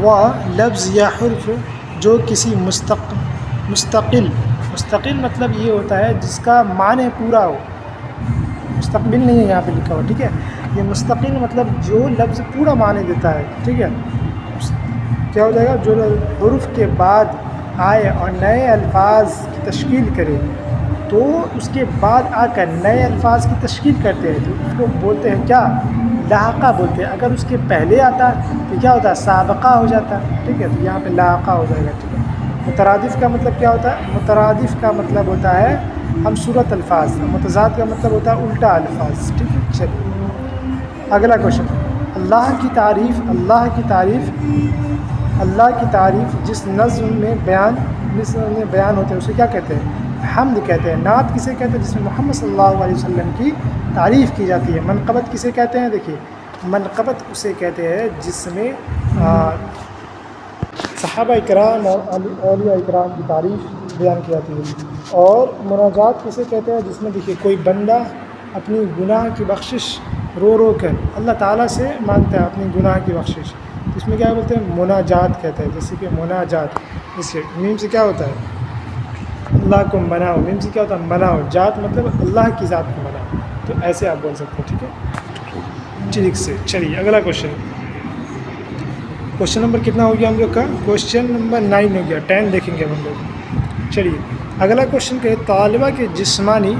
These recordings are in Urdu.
وہ لفظ یا حرف جو کسی مستقل مطلب یہ ہوتا ہے جس کا معنی پورا ہو، مستقبل نہیں ہے یہاں پہ لکھا ہوا، ٹھیک ہے، یہ مستقل مطلب جو لفظ پورا معنی دیتا ہے، ٹھیک ہے، کیا ہو جائے گا، جو حروف کے بعد آئے اور نئے الفاظ کی تشکیل کرے، تو اس کے بعد آ کر نئے الفاظ کی تشکیل کرتے ہیں تو اس کو بولتے ہیں کیا، لاحقہ بولتے ہیں۔ اگر اس کے پہلے آتا تو کیا ہوتا ہے، سابقہ ہو جاتا، ٹھیک ہے، تو یہاں پہ لاحقہ ہو جائے گا، ٹھیک ہے۔ مترادف کا مطلب کیا ہوتا ہے، مترادف کا مطلب ہوتا ہے ہم صورت الفاظ، متضاد کا مطلب ہوتا ہے الٹا الفاظ، ٹھیک ہے۔ چلیے اگلا کوشچن، اللہ کی تعریف جس نظم میں بیان ہوتے ہیں اسے کیا کہتے ہیں، حمد کہتے ہیں۔ نعت کسے کہتے ہیں، جس میں محمد صلی اللہ علیہ وسلم کی تعریف کی جاتی ہے۔ منقبت کسے کہتے ہیں، دیکھیے منقبت اسے کہتے ہیں جس میں صحابہ اکرام اور اولیاء اکرام کی تعریف بیان کی جاتی ہے۔ اور مناجات کسے کہتے ہیں، جس میں دیکھیے کوئی بندہ اپنی گناہ کی بخشش رو رو کر اللہ تعالیٰ سے مانگتا ہے اپنی گناہ کی بخشش، اس میں کیا بولتے ہیں، مناجات کہتے ہیں۔ جیسے کہ مناجات، اس کے میم سے کیا ہوتا ہے، اللہ کو مناؤ، میم سے کیا ہوتا ہے، مناؤ، جات مطلب اللہ کی ذات کو مناؤ، تو ایسے آپ بول سکتے ہیں، ٹھیک ہے، ٹھیک سے۔ چلیے اگلا کوشچن نمبر کتنا ہو گیا ہم لوگ کا، کوشچن نمبر 9 ہو گیا، 10 دیکھیں گے ہم لوگ۔ چلیے اگلا کوشچن کہ طالبہ کے جسمانی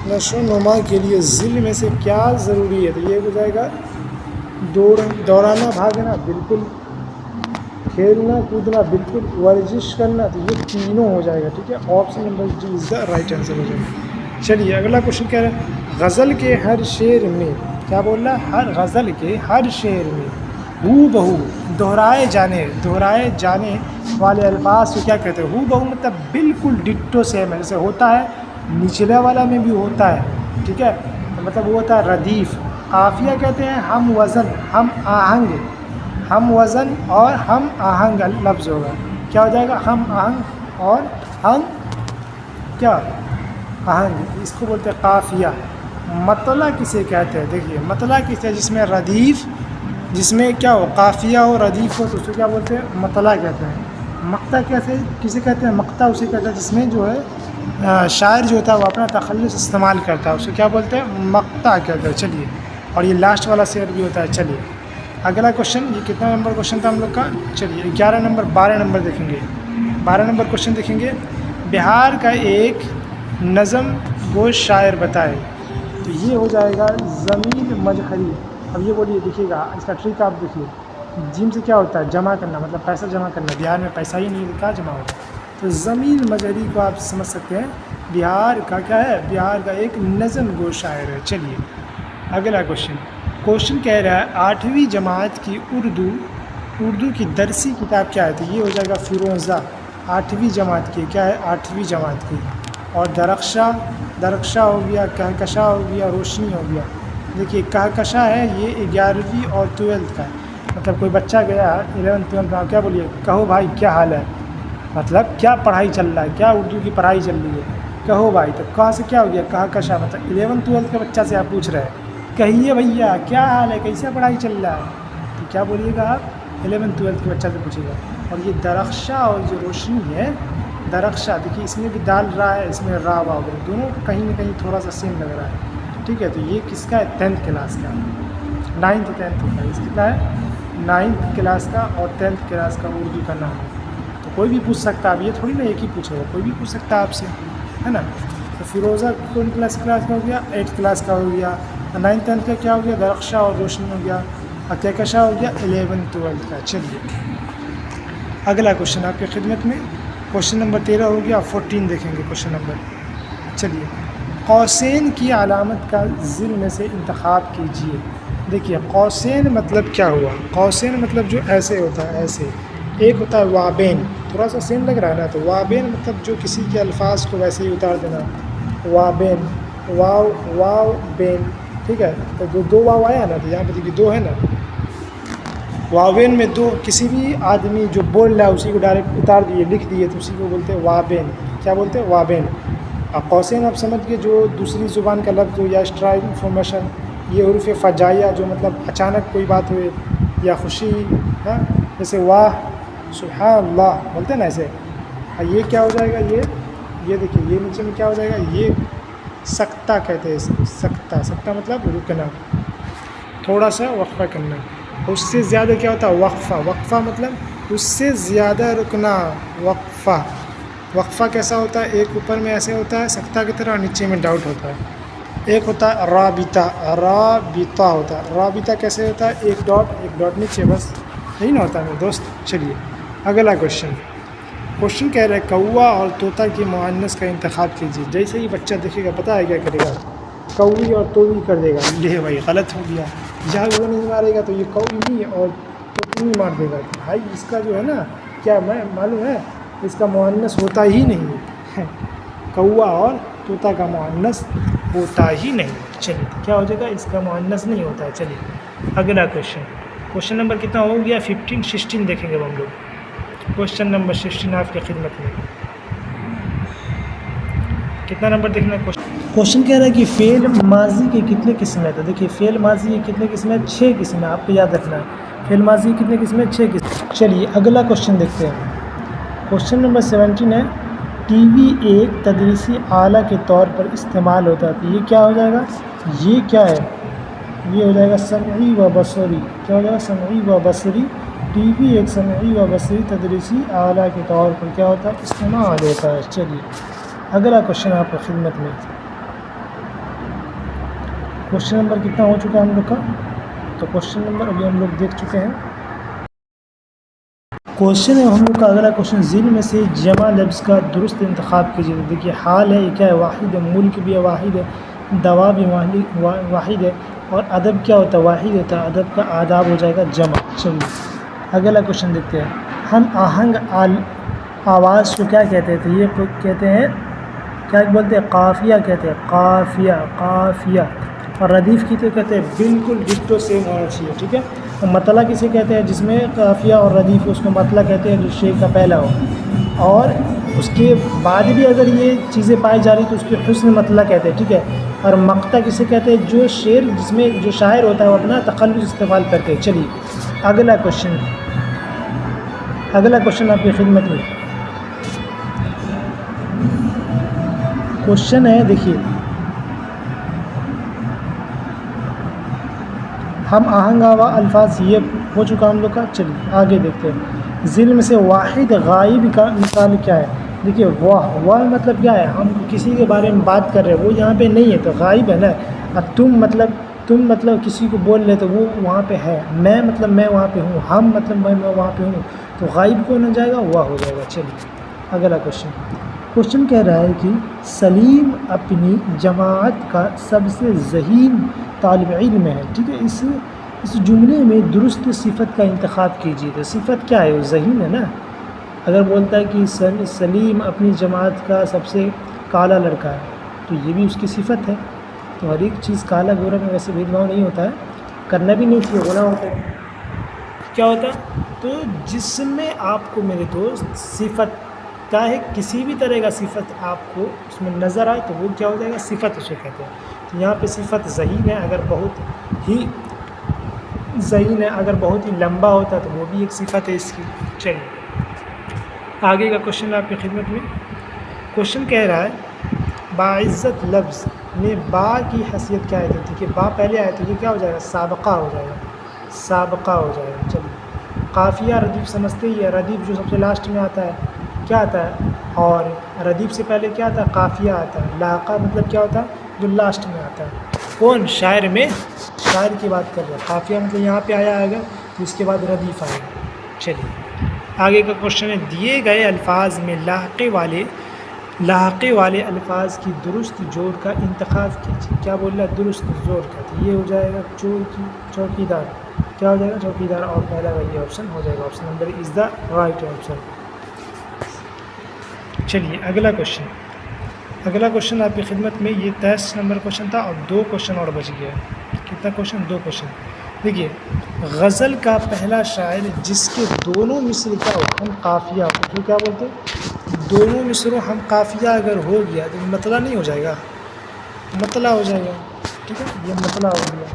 نشو و نما کے لیے ذیل میں سے کیا ضروری ہے، تو یہ ہو جائے گا دوڑانا بھاگنا بالکل، کھیلنا کودنا بالکل، ورزش کرنا، تو یہ تینوں ہو جائے گا، ٹھیک ہے، option number D is the right answer ہو جائے گا۔ چلیے اگلا کوشچن کیا ہے، غزل کے ہر شعر میں کیا بول رہا ہے، غزل کے ہر شعر میں ہو بہو دہرائے جانے والے الفاظ کو کیا کہتے ہیں، ہو بہو مطلب بالکل ڈٹو سیم ہے، جیسے ہوتا ہے نچلے والا میں بھی ہوتا ہے، ٹھیک ہے، مطلب وہ ہوتا ہے ردیف۔ قافیہ کہتے ہیں ہم وزن اور ہم آہنگ لفظ ہوگا، کیا ہو جائے گا، ہم آہنگ اور ہم کیا، آہنگ، اس کو بولتے ہیں قافیہ۔ مطلع کسے کہتے ہیں، دیکھیے مطلع کسے ہے، جس میں ردیف، جس میں کیا ہو، قافیہ ہو ردیف ہو، تو اس کو کیا بولتے ہیں، مطلع کہتے ہیں۔ مقطع کسے کہتے ہیں، مقطع اسے کہتے ہیں جس میں جو ہے شاعر جو ہوتا ہے وہ اپنا تخلص استعمال کرتا ہے، اسے کیا بولتے ہیں، مقطع کہتے ہیں۔ چلیے اور یہ لاسٹ والا شعر بھی ہوتا ہے۔ چلیے اگلا کوشچن، یہ کتنا نمبر کوشچن تھا ہم لوگ کا، چلیے 12 نمبر دیکھیں گے، 12 نمبر کوشچن دیکھیں گے، بہار کا ایک نظم گو شاعر بتائے، تو یہ ہو جائے گا ضمیر مجہری۔ اب یہ بولیے، دیکھیے گا اس کا ٹرک آپ دیکھیے، جیم سے کیا ہوتا ہے، جمع کرنا، مطلب پیسہ جمع کرنا، بہار میں پیسہ ہی نہیں، کیا جمع ہوتا ہے، تو ضمیر مجہری کو آپ سمجھ سکتے ہیں بہار کا کیا ہے، بہار کا ایک نظم گو شاعر ہے۔ چلیے اگلا کوشچن کہہ رہا ہے 8ویں جماعت کی اردو کی درسی کتاب کیا ہے، تو یہ ہو جائے گا فیروزہ، 8ویں جماعت کی، کیا ہے، 8ویں جماعت کی۔ اور درخشاں ہو گیا، کہکشاں ہو گیا، روشنی ہو گیا۔ دیکھیے کہکشاں ہے یہ 11ویں اور 12 کا ہے، مطلب کوئی بچہ گیا 11 12 میں، کیا بولیے، کہو بھائی کیا حال ہے، مطلب کیا پڑھائی چل رہا ہے، کیا اردو کی پڑھائی چل رہی ہے، کہو بھائی، تو کہاں سے کیا ہو گیا، کہکشاں، مطلب 11 12 کے بچہ سے آپ پوچھ رہے ہیں، کہیے بھیا کیا حال ہے، کیسا پڑھائی چل رہا ہے، تو کیا بولیے گا آپ، 11 12 کے بچہ سے پوچھے گا۔ اور یہ درخشاں اور جو روشنی ہے، درخشاں، دیکھیے اس میں بھی دال را ہے، اس میں را وا ہو گیا، دونوں کہیں نہ کہیں تھوڑا سا سیم لگ رہا ہے، ٹھیک ہے، تو یہ کس کا ہے، 10th کلاس کا، 9th 10th کا، اس کتنا ہے، 9th کلاس کا اور 10th کلاس کا اردو کا نام ہے۔ تو کوئی بھی پوچھ سکتا ہے، اب یہ تھوڑی نا ایک ہی پوچھے گا، کوئی بھی پوچھ سکتا ہے آپ سے، ہے نا۔ تو فیروزہ کون کلاس کا ہو گیا، 8th کلاس کا ہو گیا، 9th 10th کا کیا ہو گیا، درخشاں اور روشنی ہو گیا، اور کہکشاں ہو گیا 11 12 کا۔ چلیے اگلا کوشچن آپ کی خدمت میں، کوشچن نمبر 13 ہو گیا، 14 دیکھیں گے کوشچن نمبر۔ چلیے قوسین کی علامت کا ذیل میں سے انتخاب کیجیے۔ دیکھیے قوسین مطلب کیا ہوا، قوسین مطلب جو ایسے ہوتا ہے، ایسے، ایک ہوتا ہے وابین، تھوڑا سا سیم لگ رہا ہے نا، تو وابین مطلب جو کسی کے الفاظ کو ویسے ہی اتار دینا، وابین، واو بین، ٹھیک ہے، تو جو دو واو آیا نا، تو یہاں پہ دیکھیے 2 ہے نا، واوین میں 2، کسی بھی آدمی جو بول رہا ہے اسی کو ڈائریکٹ اتار دیے، لکھ دیے، تو اسی کو بولتے ہیں وابین، کیا بولتے ہیں، وابین۔ اب قوسین آپ سمجھ گئے، جو دوسری زبان کا لفظ ہو یا ایکسٹرا انفارمیشن، یہ حروف فجائیہ جو مطلب اچانک کوئی بات ہوئے، یا خوشی، ہاں جیسے واہ سبحان اللہ بولتے ہیں نا ایسے. یہ کیا ہو جائے گا، یہ دیکھیے یہ نیچے میں کیا ہو جائے گا، یہ سکتہ کہتے ہیں اسے. سکتہ مطلب رکنا، تھوڑا سا وقفہ کرنا. اس سے زیادہ کیا ہوتا ہے وقفہ مطلب اس سے زیادہ رکنا. وقفہ کیسا ہوتا ہے، ایک اوپر میں ایسے ہوتا ہے سکتہ کی طرح، نیچے میں ڈاؤٹ ہوتا ہے. ایک ہوتا ہے رابطہ ہوتا ہے. رابطہ کیسے ہوتا ہے، ایک ڈاٹ نیچے، بس یہی نہ ہوتا ہے میرے دوست. چلیے اگلا کوشچن کہہ رہے کوا اور طوطا کی مؤنث کا انتخاب کیجیے. جیسے ہی بچہ دیکھے گا پتہ ہے کیا کرے گا، کوی اور توی کر دے گا. لے بھائی غلط ہو گیا، جہاں وہ نہیں مارے گا تو یہ کوئی اور توی مار دے گا. بھائی اس کا جو ہے نا کیا میں معلوم ہے اس کا مؤنث ہوتا ہی نہیں ہے. کوا اور طوطا کا مؤنث ہوتا ہی نہیں. چلیے کیا ہو جائے گا، اس کا مؤنث نہیں ہوتا ہے. چلیے اگلا کوشچن نمبر کتنا ہو گیا 15 16 دیکھیں گے ہم لوگ. کوشچن نمبر 16 آپ کی خدمت میں. کتنا نمبر دیکھنا ہے کوشچن کہہ رہا ہے کہ فعل ماضی کے کتنے قسم ہیں. تو دیکھیے فعل ماضی کے کتنے قسم ہیں، 6 قسم ہیں. آپ کو یاد رکھنا ہے فعل ماضی کتنے قسم ہیں، 6 قسم. چلیے اگلا کوشچن دیکھتے ہیں. کوشچن نمبر 17 ہے ٹی وی ایک تدریسی آلہ کے طور پر استعمال ہوتا ہے. تو یہ کیا ہو جائے گا، یہ کیا ہے، یہ ہو جائے گا سمعی و بصری. کیا ہو جائے گا، سمعی و بصری. ٹی وی ایک سمعی و بصری تدریسی آلہ کے طور پر کیا ہوتا ہے، استعمال ہوتا ہے. چلیے اگلا کوشچن آپ کی خدمت میں. کوشچن نمبر کتنا ہو چکا ہے ہم لوگ کا، تو کوشچن نمبر ابھی ہم لوگ دیکھ چکے ہیں. کوشچن ہے ہم لوگ کا اگلا کوشچن ذیل میں سے جمع لفظ کا درست انتخاب کیجیے. دیکھیے حال ہے، یہ کیا ہے، واحد ہے. ملک بھی ہے، واحد ہے. دوا بھی واحد ہے. اور ادب کیا ہوتا ہے، واحد ہوتا ہے. ادب کا آداب ہو جائے گا جمع. چلیے اگلا کوشچن دیکھتے ہیں. ہم آہنگ آواز کو کیا کہتے ہیں، تو یہ کہتے ہیں کیا بولتے ہیں، قافیہ کہتے ہیں. قافیہ. اور ردیف کی تو کہتے ہیں بالکل ڈٹو سیم ہونا چاہیے. ٹھیک ہے. اور مطلع کسے کہتے ہیں، جس میں قافیہ اور ردیف اس کو مطلع کہتے ہیں جو شعر کا پہلا ہو. اور اس کے بعد بھی اگر یہ چیزیں پائی جا رہی تو اس کے حسن مطلع کہتے ہیں. ٹھیک ہے. اور مقطع کسے کہتے ہیں، جو شعر جس میں جو شاعر ہوتا ہے وہ اپنا تخلص استعمال کرتے ہیں. چلیے اگلا کوشچن آپ کی خدمت میں. کوشچن ہے دیکھیے ہم آہنگ آوا الفاظ یہ ہو چکا ہم لوگ کا. چلیے آگے دیکھتے ہیں. ذیل میں سے واحد غائب کا مثال کیا ہے. دیکھیے واہ مطلب کیا ہے، ہم کسی کے بارے میں بات کر رہے ہیں وہ یہاں پہ نہیں ہے تو غائب ہے نا. اب تم مطلب کسی کو بول رہے تو وہ وہاں پہ ہے. میں مطلب میں وہاں پہ ہوں. ہم مطلب میں وہاں پہ ہوں. تو غائب کون ہو جائے گا، واہ ہو جائے گا. چلیے اگلا کوشچن کہہ رہا ہے کہ سلیم اپنی جماعت کا سب سے ذہین طالب علم ہے. ٹھیک ہے. اس جملے میں درست صفت کا انتخاب کیجیے. تو صفت کیا ہے، وہ ذہین ہے نا. اگر بولتا ہے کہ سلیم اپنی جماعت کا سب سے کالا لڑکا ہے تو یہ بھی اس کی صفت ہے. تو ہر ایک چیز کالا گورا میں ویسے بھید بھاؤ نہیں ہوتا ہے، کرنا بھی نہیں چاہیے، ہونا ہوتا ہے. کیا ہوتا ہے، تو جس میں آپ کو میرے دوست صفت کا ہے، کسی بھی طرح کا صفت آپ کو اس میں نظر آئے تو وہ کیا ہو جائے گا، صفت اسے کہتے ہیں. تو یہاں پہ صفت ذہین ہے. اگر بہت ہی ذہین ہے، اگر بہت ہی لمبا ہوتا ہے تو وہ بھی ایک صفت ہے اس کی. چلیے آگے کا کوشچن آپ کی خدمت میں. کوشچن کہہ رہا ہے باعزت لفظ میں با کی حیثیت کیا ہے. کہ با پہلے آئے تو یہ کیا ہو جائے گا، سابقہ ہو جائے گا. چلیے قافیہ ردیف سمجھتے ہی ہے. ردیف جو سب سے لاسٹ میں آتا ہے کیا آتا ہے، اور ردیف سے پہلے کیا آتا ہے، قافیہ آتا ہے. لاقہ مطلب کیا ہوتا ہے، جو لاسٹ میں آتا ہے. کون شاعر کی بات کر رہے ہیں. قافیہ مطلب یہاں پہ آیا تو اس کے بعد ردیف آئے گا. چلیے آگے کا کوشچن ہے دیے گئے الفاظ میں لاحقے والے الفاظ کی درست جوڑ کا انتخاب کیجیے. کیا بول رہا ہے، درست جوڑ کا. تو یہ ہو جائے گا چوکیدار. کیا ہو جائے گا، چوکیدار. اور پہلا یہ آپشن ہو جائے گا، option number is the right option. چلیے اگلا کوشچن آپ کی خدمت میں. یہ 23 نمبر کوشچن تھا اور 2 کوشچن اور بچ گیا. کتنا کوشچن، 2 کوشچن. دیکھیے غزل کا پہلا شاعر جس کے دونوں مصر کیا ہو، ہم قافیہ ہو. کیا بولتے ہیں، دونوں مصروں ہم قافیہ اگر ہو گیا تو مطلع نہیں ہو جائے گا، مطلع ہو جائے گا. ٹھیک ہے، یہ مطلع ہو گیا.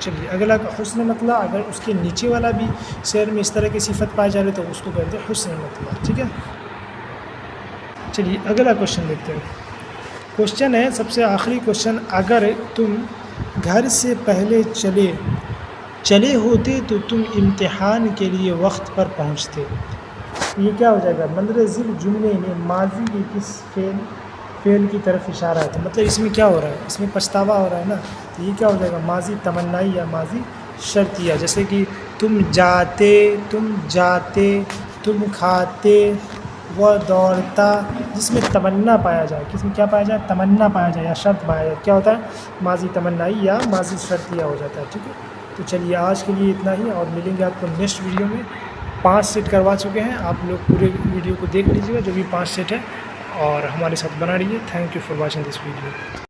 چلیے اگلا حسن مطلع، اگر اس کے نیچے والا بھی شعر میں اس طرح کی صفت پائی جا رہی تو اس کو کہتے ہیں حسن مطلع، ٹھیک ہے۔ چلیے اگلا کوشچن دیکھتے ہیں۔ کوشچن ہے سب سے آخری کوشچن، اگر تم گھر سے پہلے چلے ہوتے تو تم امتحان کے لیے وقت پر پہنچتے۔ یہ کیا ہو جائے گا؟ مندرجہ ذیل جملے میں ماضی کے کس فعل کی طرف اشارہ ہے؟ تو مطلب اس میں کیا ہو رہا ہے؟ اس میں پچھتاوا ہو رہا ہے نا، تو یہ کیا ہو جائے گا؟ ماضی تمنائی یا ماضی شرطیہ، جیسے کہ تم جاتے، تم کھاتے، وہ دوڑتا، جس میں تمنا پایا جائے، کس میں کیا پایا جائے؟ تمنا پایا جائے یا شرط پایا جائے، کیا ہوتا ہے؟ ماضی تمنائی یا ماضی شرطیہ ہو جاتا ہے، ٹھیک ہے۔ تو چلیے آج کے لیے اتنا ہی، اور ملیں گے آپ کو نیکسٹ ویڈیو میں۔ 5 سیٹ کروا چکے ہیں، آپ لوگ پورے ویڈیو کو دیکھ لیجیے گا جو بھی 5 سیٹ ہے، اور ہمارے ساتھ بنا رہیے۔ Thank you for watching this video.